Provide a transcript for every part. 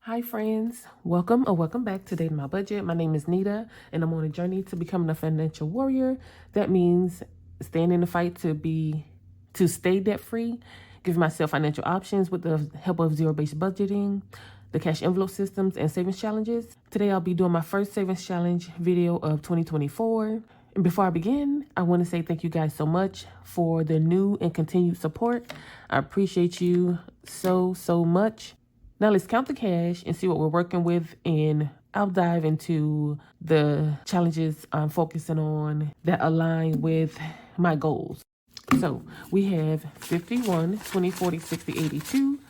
Hi friends, welcome or welcome back to Dating My Budget. My name is Nita and I'm on a journey to becoming a financial warrior. That means staying in the fight to stay debt free, giving myself financial options with the help of zero-based budgeting, the cash envelope systems, and savings challenges. Today I'll be doing my first savings challenge video of 2024. And before I begin, I want to say thank you guys so much for the new and continued support. I appreciate you so much. Now let's count the cash and see what we're working with, and I'll dive into the challenges I'm focusing on that align with my goals. So we have 51, 20, 40, 60, 82,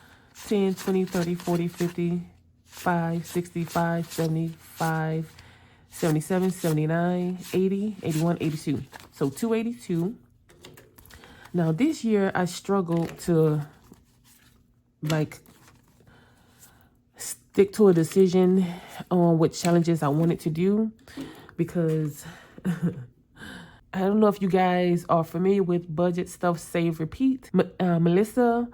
10, 20, 30, 40, 50, 5, 65, 75, 77, 79, 80, 81, 82. So 282. Now this year I struggled to stick to a decision on what challenges I wanted to do, because I don't know if you guys are familiar with budget stuff, save, repeat. Melissa,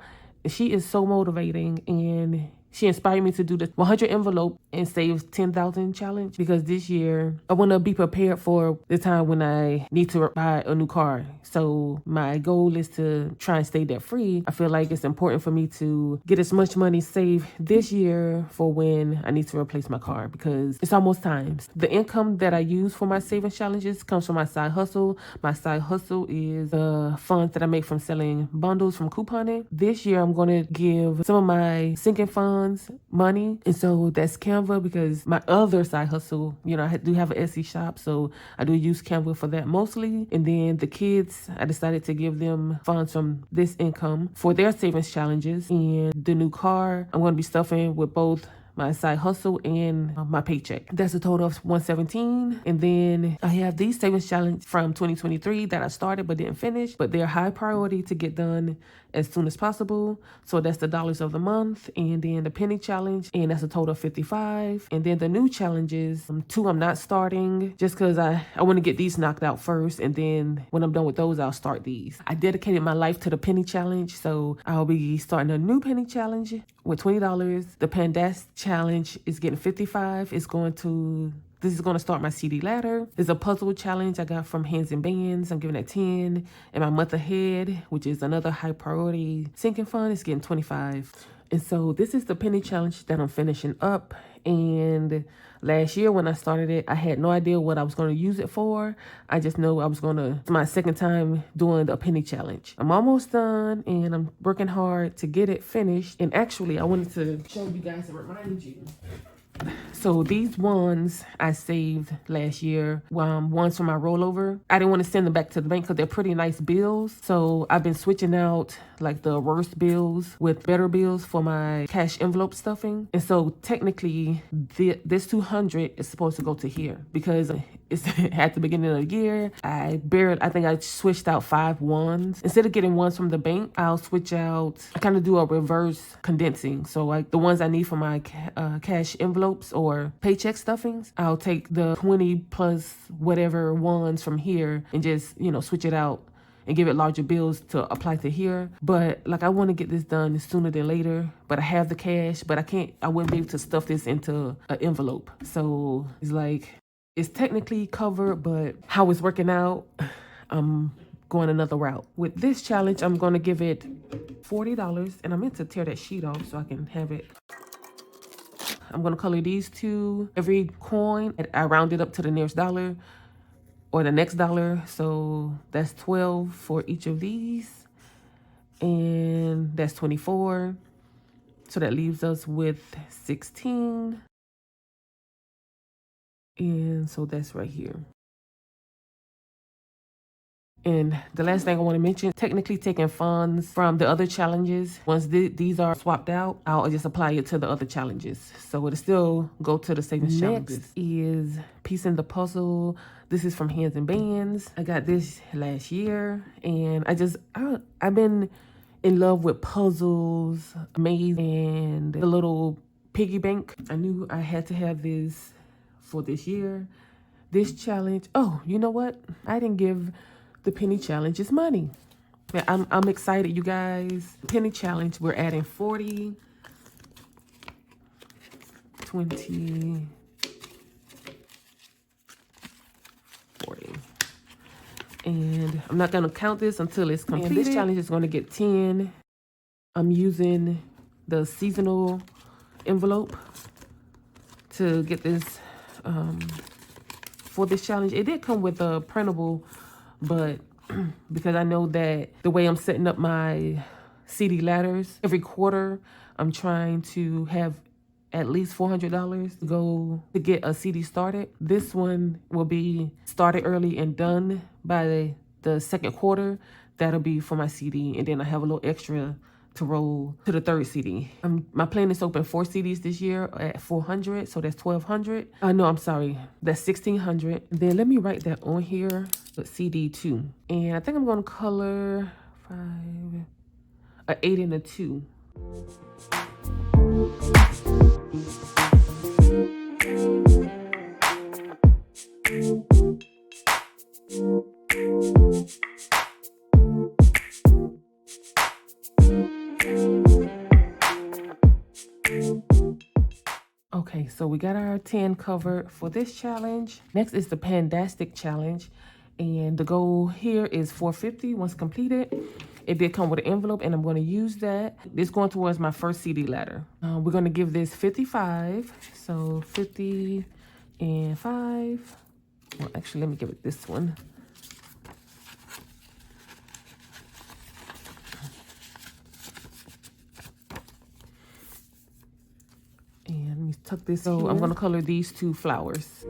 she is so motivating, and she inspired me to do the 100 envelope and save 10,000 challenge, because this year I want to be prepared for the time when I need to buy a new car. So my goal is to try and stay debt free. I feel like it's important for me to get as much money saved this year for when I need to replace my car, because it's almost time. The income that I use for my savings challenges comes from my side hustle. My side hustle is the funds that I make from selling bundles from couponing. This year I'm going to give some of my sinking funds money, and so that's Canva, because my other side hustle, I do have an Etsy shop, so I do use Canva for that mostly. And then the kids, I decided to give them funds from this income for their savings challenges. And the new car, I'm going to be stuffing with both my side hustle and my paycheck. That's a total of 117. And then I have these savings challenge from 2023 that I started but didn't finish, but they're high priority to get done as soon as possible. So that's the dollars of the month. And then the penny challenge, and that's a total of 55. And then the new challenges, 2 I'm not starting just because I want to get these knocked out first, and then when I'm done with those, I'll start these. I dedicated my life to the penny challenge, so I'll be starting a new penny challenge with $20. The Pandas challenge is getting 55. This is going to start my CD ladder. There's a puzzle challenge I got from Hands and Bands. I'm giving it 10. And my month ahead, which is another high priority sinking fund, is getting 25. And so this is the penny challenge that I'm finishing up. And last year when I started it, I had no idea what I was going to use it for. I just know it's my second time doing the penny challenge. I'm almost done, and I'm working hard to get it finished. And actually, I wanted to show you guys and remind you. So these ones I saved last year, ones from my rollover. I didn't want to send them back to the bank because they're pretty nice bills. So I've been switching out like the worst bills with better bills for my cash envelope stuffing. And so technically this 200 is supposed to go to here, because it's at the beginning of the year. I think I switched out 5 ones. Instead of getting ones from the bank, I'll switch out, I kind of do a reverse condensing. So like the ones I need for my cash envelopes or paycheck stuffings, I'll take the 20 plus whatever ones from here and just, switch it out and give it larger bills to apply to here. But I want to get this done sooner than later, but I have the cash, but I wouldn't be able to stuff this into an envelope. So it's technically covered, but how it's working out, I'm going another route. With this challenge, I'm going to give it $40, and I meant to tear that sheet off so I can have it. I'm going to color these 2. Every coin, I round it up to the nearest dollar or the next dollar. So that's 12 for each of these. And that's 24. So that leaves us with 16. And so that's right here. And the last thing I want to mention, technically taking funds from the other challenges, once these are swapped out, I'll just apply it to the other challenges. So it'll still go to the savings challenges. Next is piecing the puzzle. This is from Hands and Bands. I got this last year, and I've been in love with puzzles, maze, and the little piggy bank. I knew I had to have this for this year. This challenge, oh, you know what? I didn't give the penny challenge is money. I'm excited, you guys. Penny challenge, we're adding 40. 20, 40. And I'm not going to count this until it's completed. And this challenge is going to get 10. I'm using the seasonal envelope to get this for this challenge. It did come with a printable, but because I know that the way I'm setting up my CD ladders, every quarter I'm trying to have at least $400 to go to get a CD started. This one will be started early and done by the second quarter. That'll be for my CD, and then I have a little extra to roll to the third CD. My plan is to open 4 CDs this year at 400, so that's 1,200. No, I'm sorry, that's 1,600. Then let me write that on here, but CD 2. And I think I'm gonna color 5, an 8 and a 2. Okay, so we got our 10 covered for this challenge. Next is the Pandastic challenge, and the goal here is 450 once completed. It did come with an envelope, and I'm going to use that. This going towards my first CD ladder. We're going to give this 55, so 50 and 5. Well, actually, let me give it this one. And let me tuck this. So I'm going to color these 2 flowers.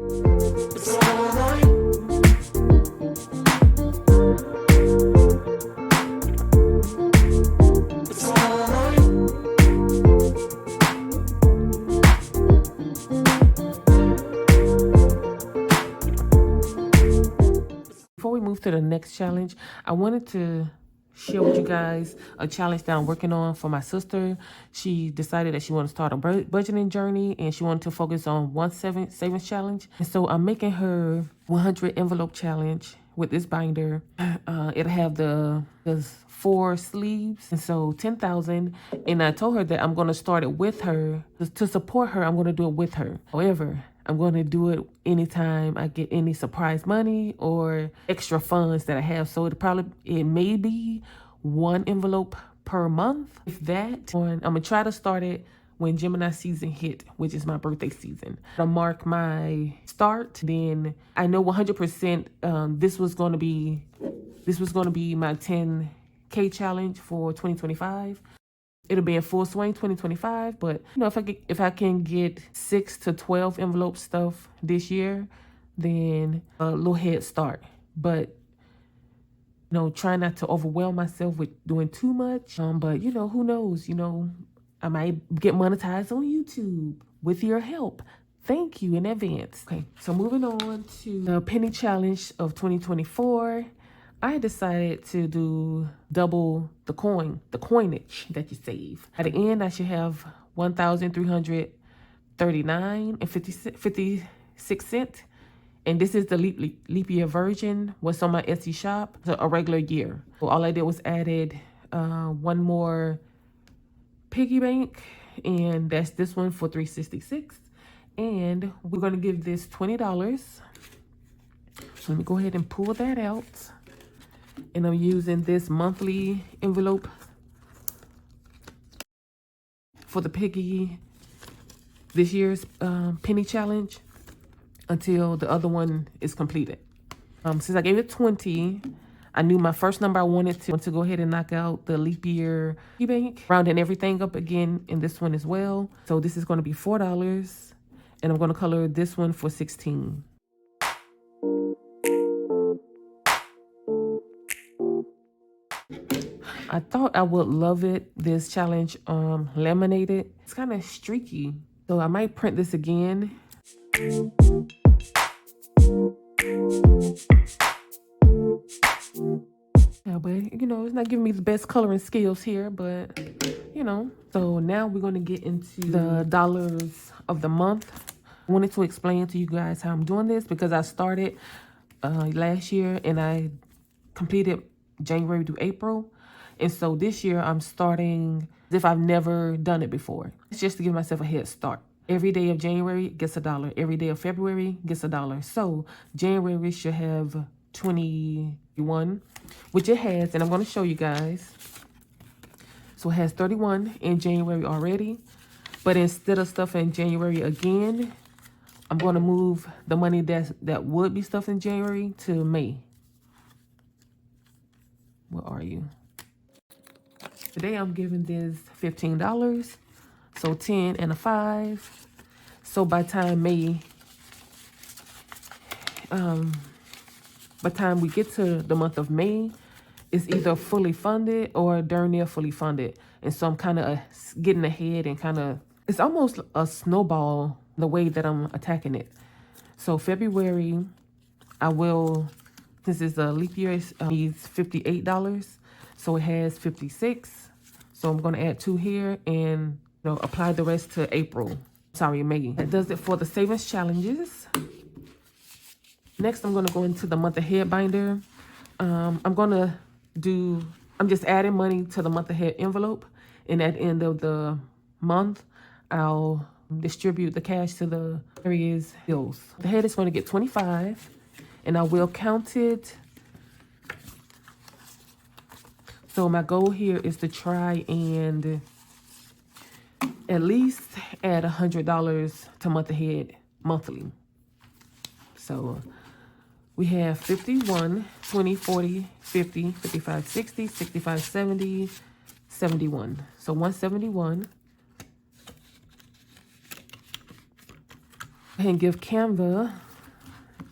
Before we move to the next challenge, I wanted to share with you guys a challenge that I'm working on for my sister. She decided that she wanted to start a budgeting journey, and she wanted to focus on one savings challenge. And so I'm making her 100 envelope challenge with this binder. It'll have the 4 sleeves, and so 10,000. And I told her that I'm going to start it with her to support her. I'm going to do it with her. However, I'm going to do it anytime I get any surprise money or extra funds that I have. So it may be 1 envelope per month. If that, I'm going to try to start it when Gemini season hit, which is my birthday season. I'll mark my start. Then I know 100% this was going to be my 10K challenge for 2025. It'll be in full swing 2025, but you know, if I can get 6 to 12 envelope stuff this year, then a little head start. But you know, try not to overwhelm myself with doing too much. But you know, who knows? You know, I might get monetized on YouTube with your help. Thank you in advance. Okay, so moving on to the penny challenge of 2024. I decided to do double the coinage that you save. At the end, I should have 1,339 and 56 cents. And this is the leap year version. What's on my Etsy shop? So a regular year. So all I did was added 1 more piggy bank, and that's this one for $366. And we're gonna give this $20. So let me go ahead and pull that out. And I'm using this monthly envelope for the piggy, this year's penny challenge, until the other one is completed. Since I gave it 20, I knew my first number I wanted to go ahead and knock out the leap year piggy bank, rounding everything up again in this one as well. So this is going to be $4, and I'm going to color this one for 16. I thought I would love it, this challenge laminated. It's kind of streaky, so I might print this again. Yeah, but you know, it's not giving me the best coloring skills here, but you know. So now we're going to get into the dollars of the month. I wanted to explain to you guys how I'm doing this because I started last year and I completed January to April. And so this year I'm starting as if I've never done it before. It's just to give myself a head start. Every day of January gets $1. Every day of February gets $1. So January should have 21, which it has, and I'm going to show you guys. So it has 31 in January already. But instead of stuffing in January again, I'm going to move the money that would be stuffed in January to May. Where are you? Today I'm giving this $15. So 10 and a 5. So by time May, by time we get to the month of May, it's either fully funded or darn near fully funded. And so I'm kind of getting ahead and kind of, it's almost a snowball the way that I'm attacking it. So February, I will, since it's a leap year, it needs $58. So it has 56. So I'm going to add 2 here and apply the rest to April. Sorry, May. That does it for the savings challenges. Next, I'm going to go into the month ahead binder. I'm just adding money to the month ahead envelope. And at the end of the month, I'll distribute the cash to the various bills. The head is going to get 25, and I will count it. So my goal here is to try and at least add $100 to month ahead monthly. So we have 51, 20, 40, 50, 55, 60, 65, 70, 71. So 171. And give Canva,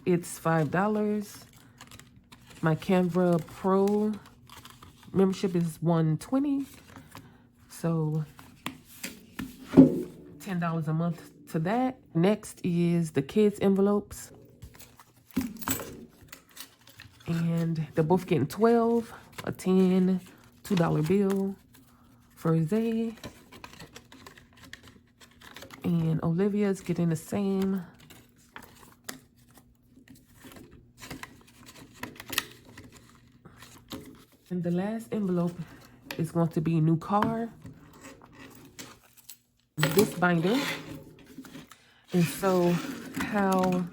it's $5. My Canva Pro membership is $120. So $10 a month to that. Next is the kids envelopes. And they're both getting 12, a 10, $2 bill for Zay. And Olivia's getting the same. And the last envelope is going to be new car. This binder. And so how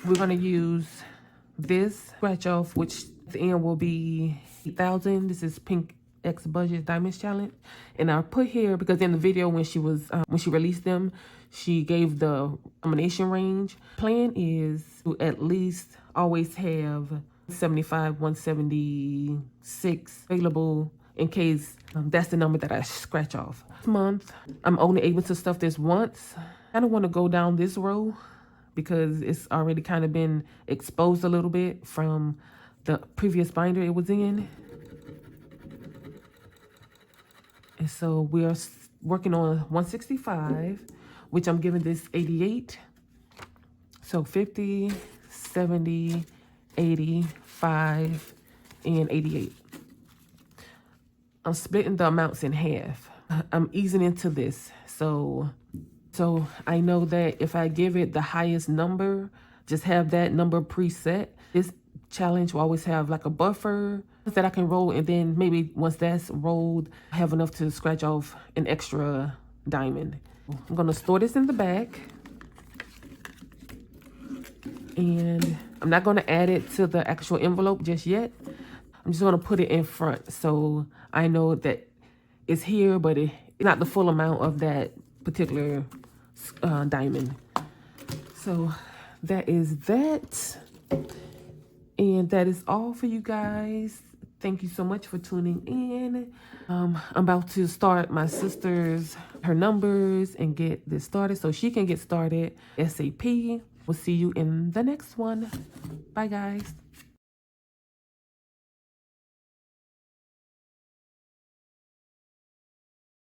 we're going to use this scratch off, which at the end will be 8,000. This is Pink X Budget Diamonds Challenge. And I put here because in the video when she released them, she gave the nomination range. Plan is to at least always have 75, 176 available in case that's the number that I scratch off. This month, I'm only able to stuff this once. I don't want to go down this row because it's already kind of been exposed a little bit from the previous binder it was in. And so we are working on 165, which I'm giving this 88. So 50, 70, 85, and 88. I'm splitting the amounts in half. I'm easing into this. So I know that if I give it the highest number, just have that number preset. This challenge will always have like a buffer that I can roll, and then maybe once that's rolled, I have enough to scratch off an extra diamond. I'm gonna store this in the back. And I'm not gonna add it to the actual envelope just yet. I'm just gonna put it in front so I know that it's here, but it's not the full amount of that particular diamond. So that is that. And that is all for you guys. Thank you so much for tuning in. I'm about to start my sister's, her numbers and get this started so she can get started ASAP. We'll see you in the next one. Bye, guys.